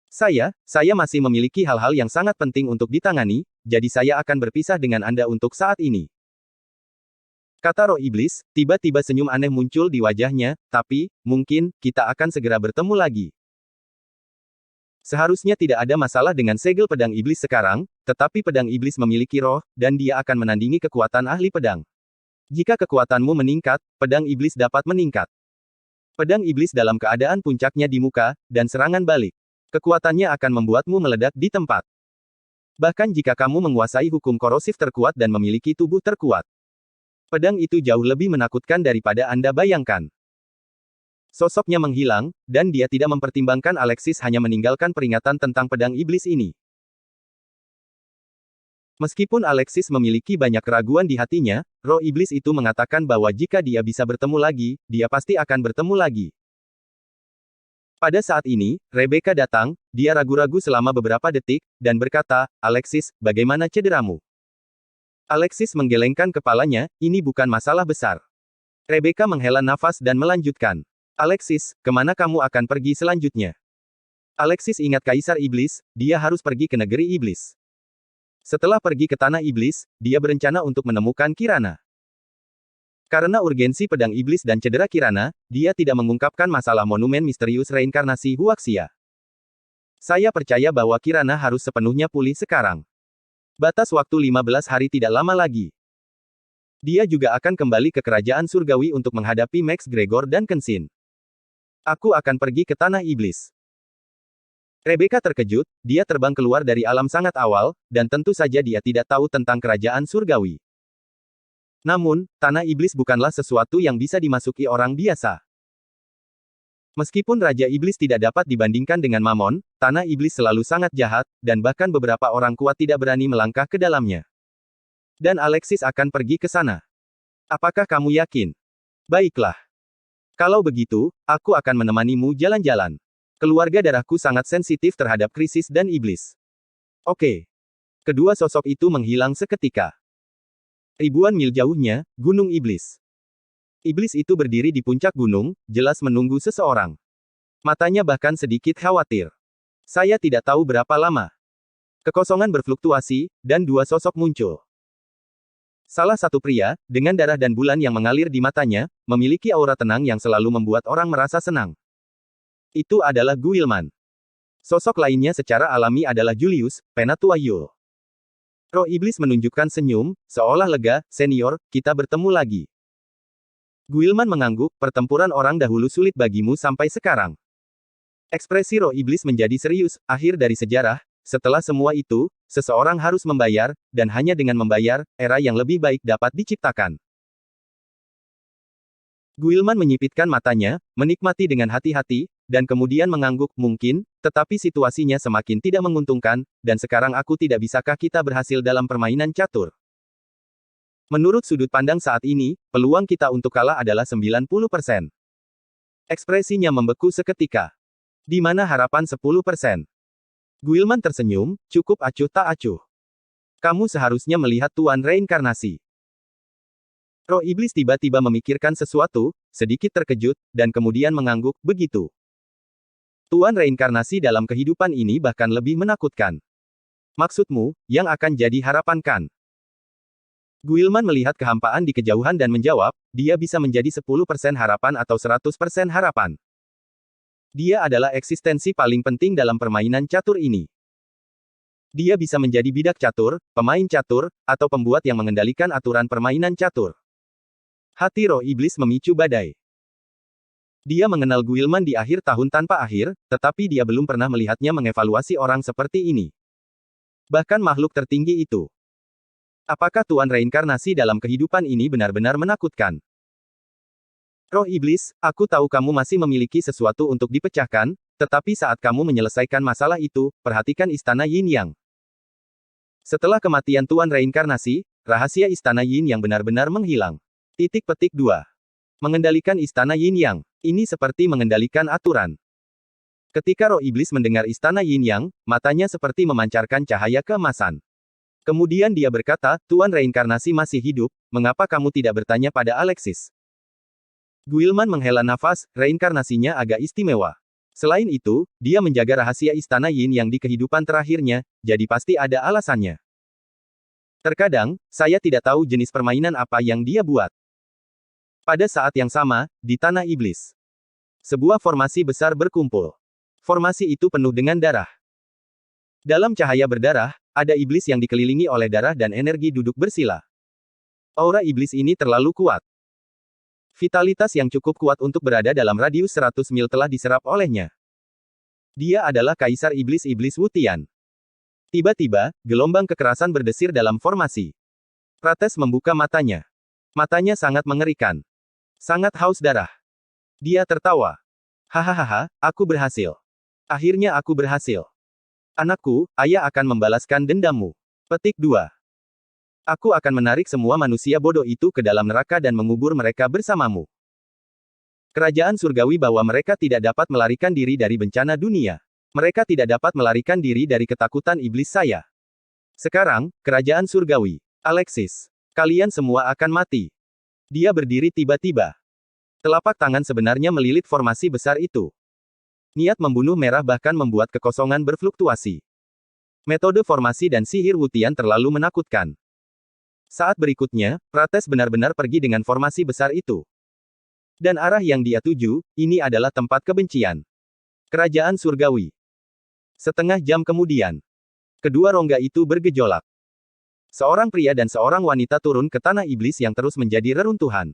Saya masih memiliki hal-hal yang sangat penting untuk ditangani, jadi saya akan berpisah dengan Anda untuk saat ini. Kata roh iblis, tiba-tiba senyum aneh muncul di wajahnya, "Tapi, mungkin, kita akan segera bertemu lagi." Seharusnya tidak ada masalah dengan segel pedang iblis sekarang, tetapi pedang iblis memiliki roh, dan dia akan menandingi kekuatan ahli pedang. Jika kekuatanmu meningkat, pedang iblis dapat meningkat. Pedang iblis dalam keadaan puncaknya di muka, dan serangan balik. Kekuatannya akan membuatmu meledak di tempat. Bahkan jika kamu menguasai hukum korosif terkuat dan memiliki tubuh terkuat. Pedang itu jauh lebih menakutkan daripada Anda bayangkan. Sosoknya menghilang, dan dia tidak mempertimbangkan Alexis hanya meninggalkan peringatan tentang pedang iblis ini. Meskipun Alexis memiliki banyak keraguan di hatinya, roh iblis itu mengatakan bahwa jika dia bisa bertemu lagi, dia pasti akan bertemu lagi. Pada saat ini, Rebecca datang, dia ragu-ragu selama beberapa detik, dan berkata, "Alexis, bagaimana cederamu?" Alexis menggelengkan kepalanya, "Ini bukan masalah besar." Rebecca menghela nafas dan melanjutkan. "Alexis, kemana kamu akan pergi selanjutnya?" Alexis ingat Kaisar Iblis, dia harus pergi ke negeri Iblis. Setelah pergi ke tanah iblis, dia berencana untuk menemukan Kirana. Karena urgensi pedang iblis dan cedera Kirana, dia tidak mengungkapkan masalah monumen misterius reinkarnasi Huaxia. Saya percaya bahwa Kirana harus sepenuhnya pulih sekarang. Batas waktu 15 hari tidak lama lagi. Dia juga akan kembali ke kerajaan surgawi untuk menghadapi Max Gregor dan Kenshin. Aku akan pergi ke tanah iblis. Rebecca terkejut, dia terbang keluar dari alam sangat awal, dan tentu saja dia tidak tahu tentang kerajaan surgawi. Namun, tanah iblis bukanlah sesuatu yang bisa dimasuki orang biasa. Meskipun Raja Iblis tidak dapat dibandingkan dengan Mamon, tanah iblis selalu sangat jahat, dan bahkan beberapa orang kuat tidak berani melangkah ke dalamnya. Dan Alexis akan pergi ke sana. Apakah kamu yakin? Baiklah. Kalau begitu, aku akan menemanimu jalan-jalan. Keluarga darahku sangat sensitif terhadap krisis dan iblis. Oke. Kedua sosok itu menghilang seketika. Ribuan mil jauhnya, Gunung Iblis. Iblis itu berdiri di puncak gunung, jelas menunggu seseorang. Matanya bahkan sedikit khawatir. Saya tidak tahu berapa lama. Kekosongan berfluktuasi, dan dua sosok muncul. Salah satu pria, dengan darah dan bulan yang mengalir di matanya, memiliki aura tenang yang selalu membuat orang merasa senang. Itu adalah Guilman. Sosok lainnya secara alami adalah Julius, Penatua Yul. Roh iblis menunjukkan senyum, seolah lega, senior, kita bertemu lagi. Guilman mengangguk, pertempuran orang dahulu sulit bagimu sampai sekarang. Ekspresi roh iblis menjadi serius, akhir dari sejarah, setelah semua itu, seseorang harus membayar, dan hanya dengan membayar, era yang lebih baik dapat diciptakan. Guilman menyipitkan matanya, menikmati dengan hati-hati, dan kemudian mengangguk, mungkin, tetapi situasinya semakin tidak menguntungkan, dan sekarang aku tidak bisakah kita berhasil dalam permainan catur. Menurut sudut pandang saat ini, peluang kita untuk kalah adalah 90%. Ekspresinya membeku seketika. Di mana harapan 10%? Guilman tersenyum, cukup acuh tak acuh. Kamu seharusnya melihat Tuan Reinkarnasi. Roh iblis tiba-tiba memikirkan sesuatu, sedikit terkejut, dan kemudian mengangguk, begitu. Tuan Reinkarnasi dalam kehidupan ini bahkan lebih menakutkan. Maksudmu, yang akan jadi harapan Kan? Guilman melihat kehampaan di kejauhan dan menjawab, dia bisa menjadi 10% harapan atau 100% harapan. Dia adalah eksistensi paling penting dalam permainan catur ini. Dia bisa menjadi bidak catur, pemain catur, atau pembuat yang mengendalikan aturan permainan catur. Hati roh iblis memicu badai. Dia mengenal Guilman di akhir tahun tanpa akhir, tetapi dia belum pernah melihatnya mengevaluasi orang seperti ini. Bahkan makhluk tertinggi itu. Apakah Tuan Reinkarnasi dalam kehidupan ini benar-benar menakutkan? Roh iblis, aku tahu kamu masih memiliki sesuatu untuk dipecahkan, tetapi saat kamu menyelesaikan masalah itu, perhatikan Istana Yin Yang. Setelah kematian Tuan Reinkarnasi, rahasia Istana Yin Yang benar-benar menghilang. Titik petik 2. Mengendalikan Istana Yin Yang. Ini seperti mengendalikan aturan. Ketika roh iblis mendengar Istana Yin Yang, matanya seperti memancarkan cahaya keemasan. Kemudian dia berkata, Tuan Reinkarnasi masih hidup, mengapa kamu tidak bertanya pada Alexis? Guilman menghela nafas, reinkarnasinya agak istimewa. Selain itu, dia menjaga rahasia Istana Yin Yang di kehidupan terakhirnya, jadi pasti ada alasannya. Terkadang, saya tidak tahu jenis permainan apa yang dia buat. Pada saat yang sama, di Tanah Iblis. Sebuah formasi besar berkumpul. Formasi itu penuh dengan darah. Dalam cahaya berdarah, ada iblis yang dikelilingi oleh darah dan energi duduk bersila. Aura iblis ini terlalu kuat. Vitalitas yang cukup kuat untuk berada dalam radius 100 mil telah diserap olehnya. Dia adalah Kaisar Iblis-Iblis Wutian. Tiba-tiba, gelombang kekerasan berdesir dalam formasi. Prates membuka matanya. Matanya sangat mengerikan. Sangat haus darah. Dia tertawa. Hahaha, aku berhasil. Akhirnya aku berhasil. Anakku, ayah akan membalaskan dendammu. Petik 2. Aku akan menarik semua manusia bodoh itu ke dalam neraka dan mengubur mereka bersamamu. Kerajaan surgawi bahwa mereka tidak dapat melarikan diri dari bencana dunia. Mereka tidak dapat melarikan diri dari ketakutan iblis saya. Sekarang, kerajaan surgawi. Alexis. Kalian semua akan mati. Dia berdiri tiba-tiba. Telapak tangan sebenarnya melilit formasi besar itu. Niat membunuh merah bahkan membuat kekosongan berfluktuasi. Metode formasi dan sihir Wutian terlalu menakutkan. Saat berikutnya, Prates benar-benar pergi dengan formasi besar itu. Dan arah yang dia tuju, ini adalah tempat kebencian. Kerajaan Surgawi. Setengah jam kemudian, kedua rongga itu bergejolak. Seorang pria dan seorang wanita turun ke tanah iblis yang terus menjadi reruntuhan.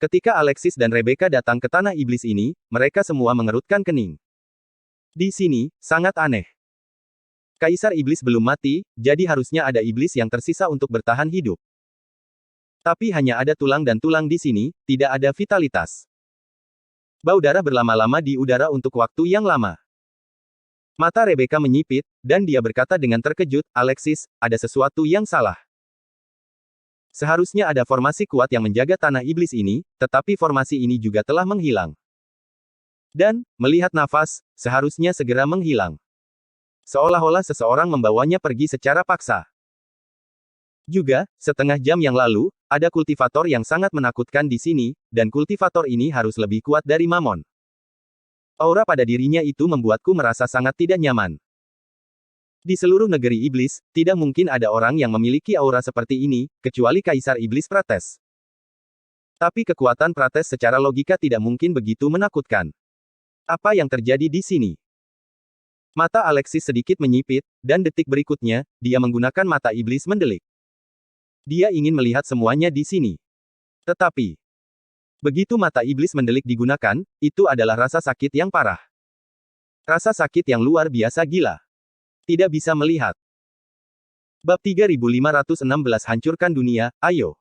Ketika Alexis dan Rebecca datang ke tanah iblis ini, mereka semua mengerutkan kening. Di sini, sangat aneh. Kaisar iblis belum mati, jadi harusnya ada iblis yang tersisa untuk bertahan hidup. Tapi hanya ada tulang dan tulang di sini, tidak ada vitalitas. Bau darah berlama-lama di udara untuk waktu yang lama. Mata Rebecca menyipit, dan dia berkata dengan terkejut, Alexis, ada sesuatu yang salah. Seharusnya ada formasi kuat yang menjaga tanah iblis ini, tetapi formasi ini juga telah menghilang. Dan, melihat nafas, seharusnya segera menghilang. Seolah-olah seseorang membawanya pergi secara paksa. Juga, setengah jam yang lalu, ada kultivator yang sangat menakutkan di sini, dan kultivator ini harus lebih kuat dari Mamon. Aura pada dirinya itu membuatku merasa sangat tidak nyaman. Di seluruh negeri iblis, tidak mungkin ada orang yang memiliki aura seperti ini, kecuali Kaisar Iblis Prates. Tapi kekuatan Prates secara logika tidak mungkin begitu menakutkan. Apa yang terjadi di sini? Mata Alexis sedikit menyipit, dan detik berikutnya, dia menggunakan mata iblis mendelik. Dia ingin melihat semuanya di sini. Tetapi, begitu mata iblis mendelik digunakan, itu adalah rasa sakit yang parah. Rasa sakit yang luar biasa gila. Tidak bisa melihat. Bab 3516 hancurkan dunia, ayo.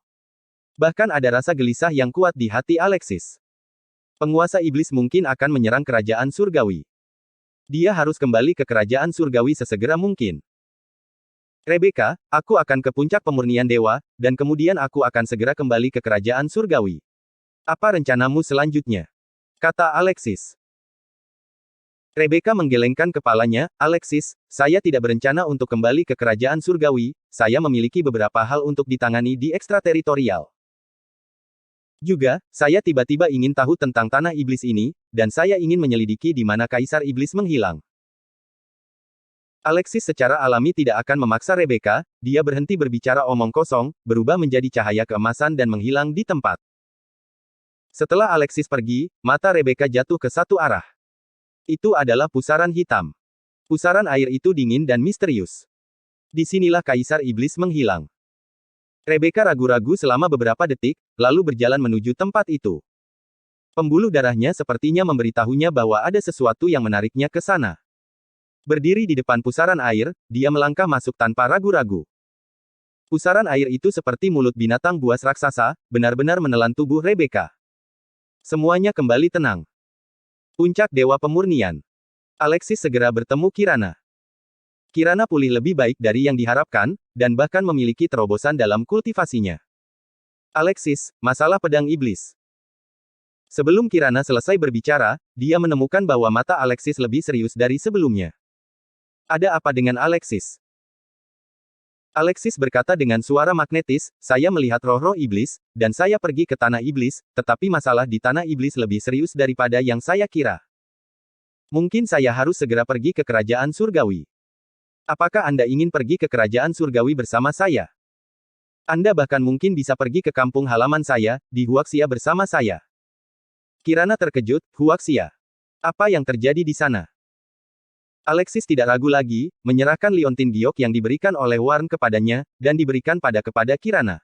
Bahkan ada rasa gelisah yang kuat di hati Alexis. Penguasa iblis mungkin akan menyerang kerajaan surgawi. Dia harus kembali ke kerajaan surgawi sesegera mungkin. Rebecca, aku akan ke puncak pemurnian dewa, dan kemudian aku akan segera kembali ke kerajaan surgawi. Apa rencanamu selanjutnya? Kata Alexis. Rebecca menggelengkan kepalanya, Alexis, saya tidak berencana untuk kembali ke kerajaan surgawi, saya memiliki beberapa hal untuk ditangani di ekstrateritorial. Juga, saya tiba-tiba ingin tahu tentang tanah iblis ini, dan saya ingin menyelidiki di mana Kaisar Iblis menghilang. Alexis secara alami tidak akan memaksa Rebecca, dia berhenti berbicara omong kosong, berubah menjadi cahaya keemasan dan menghilang di tempat. Setelah Alexis pergi, mata Rebecca jatuh ke satu arah. Itu adalah pusaran hitam. Pusaran air itu dingin dan misterius. Disinilah Kaisar Iblis menghilang. Rebecca ragu-ragu selama beberapa detik, lalu berjalan menuju tempat itu. Pembuluh darahnya sepertinya memberitahunya bahwa ada sesuatu yang menariknya ke sana. Berdiri di depan pusaran air, dia melangkah masuk tanpa ragu-ragu. Pusaran air itu seperti mulut binatang buas raksasa, benar-benar menelan tubuh Rebecca. Semuanya kembali tenang. Puncak Dewa Pemurnian. Alexis segera bertemu Kirana. Kirana pulih lebih baik dari yang diharapkan, dan bahkan memiliki terobosan dalam kultivasinya. Alexis, masalah pedang iblis. Sebelum Kirana selesai berbicara, dia menemukan bahwa mata Alexis lebih serius dari sebelumnya. Ada apa dengan Alexis? Alexis berkata dengan suara magnetis, saya melihat roh-roh iblis, dan saya pergi ke tanah iblis, tetapi masalah di tanah iblis lebih serius daripada yang saya kira. Mungkin saya harus segera pergi ke kerajaan surgawi. Apakah Anda ingin pergi ke kerajaan surgawi bersama saya? Anda bahkan mungkin bisa pergi ke kampung halaman saya, di Huaxia bersama saya. Kirana terkejut, Huaxia. Apa yang terjadi di sana? Alexis tidak ragu lagi, menyerahkan liontin giok yang diberikan oleh Warren kepadanya, dan diberikan kepada Kirana.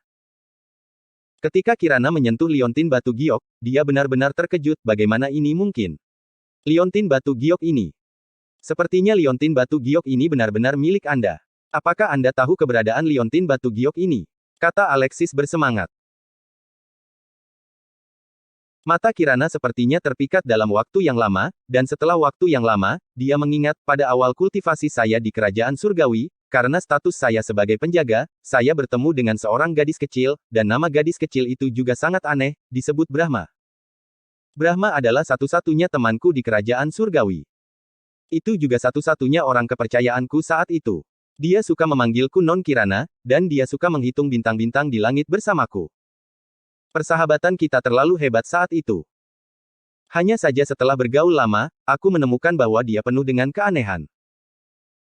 Ketika Kirana menyentuh liontin batu giok, dia benar-benar terkejut, bagaimana ini mungkin? Liontin batu giok ini. Sepertinya liontin batu giok ini benar-benar milik Anda. Apakah Anda tahu keberadaan liontin batu giok ini? Kata Alexis bersemangat. Mata Kirana sepertinya terpikat dalam waktu yang lama, dan setelah waktu yang lama, dia mengingat, pada awal kultivasi saya di kerajaan surgawi, karena status saya sebagai penjaga, saya bertemu dengan seorang gadis kecil, dan nama gadis kecil itu juga sangat aneh, disebut Brahma. Brahma adalah satu-satunya temanku di kerajaan surgawi. Itu juga satu-satunya orang kepercayaanku saat itu. Dia suka memanggilku Non Kirana, dan dia suka menghitung bintang-bintang di langit bersamaku. Persahabatan kita terlalu hebat saat itu. Hanya saja setelah bergaul lama, aku menemukan bahwa dia penuh dengan keanehan.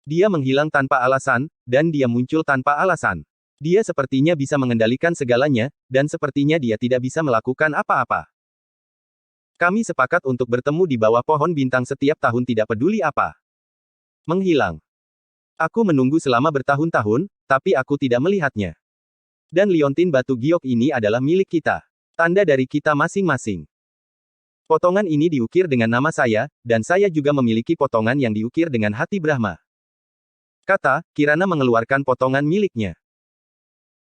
Dia menghilang tanpa alasan, dan dia muncul tanpa alasan. Dia sepertinya bisa mengendalikan segalanya, dan sepertinya dia tidak bisa melakukan apa-apa. Kami sepakat untuk bertemu di bawah pohon bintang setiap tahun tidak peduli apa. Menghilang. Aku menunggu selama bertahun-tahun, tapi aku tidak melihatnya. Dan liontin batu giok ini adalah milik kita. Tanda dari kita masing-masing. Potongan ini diukir dengan nama saya, dan saya juga memiliki potongan yang diukir dengan hati Brahma. Kata, Kirana mengeluarkan potongan miliknya.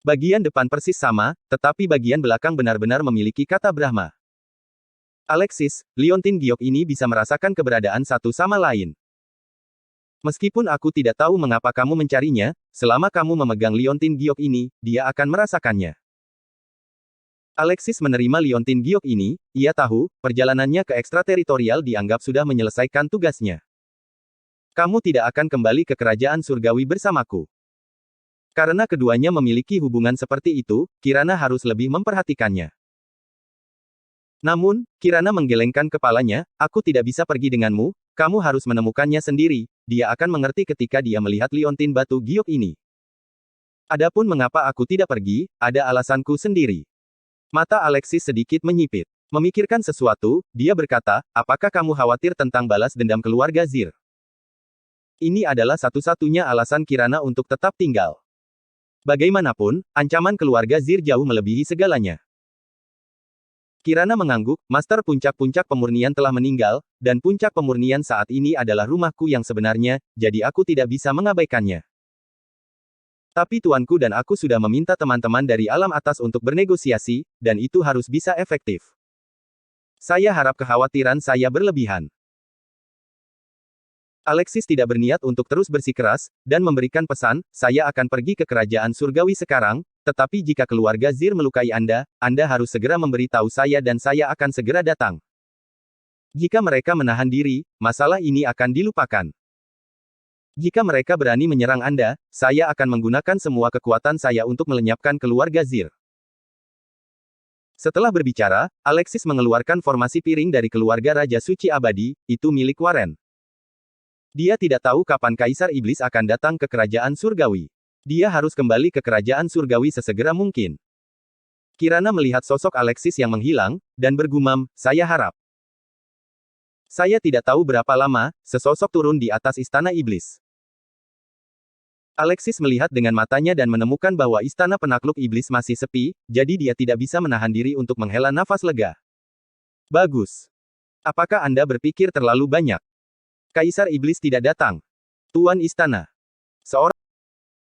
Bagian depan persis sama, tetapi bagian belakang benar-benar memiliki kata Brahma. Alexis, liontin giok ini bisa merasakan keberadaan satu sama lain. Meskipun aku tidak tahu mengapa kamu mencarinya, selama kamu memegang liontin giok ini, dia akan merasakannya. Alexis menerima liontin giok ini, ia tahu, perjalanannya ke ekstrateritorial dianggap sudah menyelesaikan tugasnya. Kamu tidak akan kembali ke kerajaan surgawi bersamaku. Karena keduanya memiliki hubungan seperti itu, Kirana harus lebih memperhatikannya. Namun, Kirana menggelengkan kepalanya, aku tidak bisa pergi denganmu, kamu harus menemukannya sendiri, dia akan mengerti ketika dia melihat liontin batu giok ini. Adapun mengapa aku tidak pergi, ada alasanku sendiri. Mata Alexis sedikit menyipit. Memikirkan sesuatu, dia berkata, apakah kamu khawatir tentang balas dendam keluarga Zir? Ini adalah satu-satunya alasan Kirana untuk tetap tinggal. Bagaimanapun, ancaman keluarga Zir jauh melebihi segalanya. Kirana mengangguk, Master puncak-puncak pemurnian telah meninggal, dan puncak pemurnian saat ini adalah rumahku yang sebenarnya, jadi aku tidak bisa mengabaikannya. Tapi tuanku dan aku sudah meminta teman-teman dari alam atas untuk bernegosiasi, dan itu harus bisa efektif. Saya harap kekhawatiran saya berlebihan. Alexis tidak berniat untuk terus bersikeras, dan memberikan pesan, saya akan pergi ke kerajaan surgawi sekarang, tetapi jika keluarga Zir melukai Anda harus segera memberitahu saya dan saya akan segera datang. Jika mereka menahan diri, masalah ini akan dilupakan. Jika mereka berani menyerang Anda, saya akan menggunakan semua kekuatan saya untuk melenyapkan keluarga Zir. Setelah berbicara, Alexis mengeluarkan formasi piring dari keluarga Raja Suci Abadi, itu milik Warren. Dia tidak tahu kapan Kaisar Iblis akan datang ke kerajaan surgawi. Dia harus kembali ke kerajaan surgawi sesegera mungkin. Kirana melihat sosok Alexis yang menghilang, dan bergumam, saya harap. Saya tidak tahu berapa lama, sesosok turun di atas istana iblis. Alexis melihat dengan matanya dan menemukan bahwa istana penakluk iblis masih sepi, jadi dia tidak bisa menahan diri untuk menghela nafas lega. Bagus. Apakah Anda berpikir terlalu banyak? Kaisar Iblis tidak datang. Tuan Istana. Seorang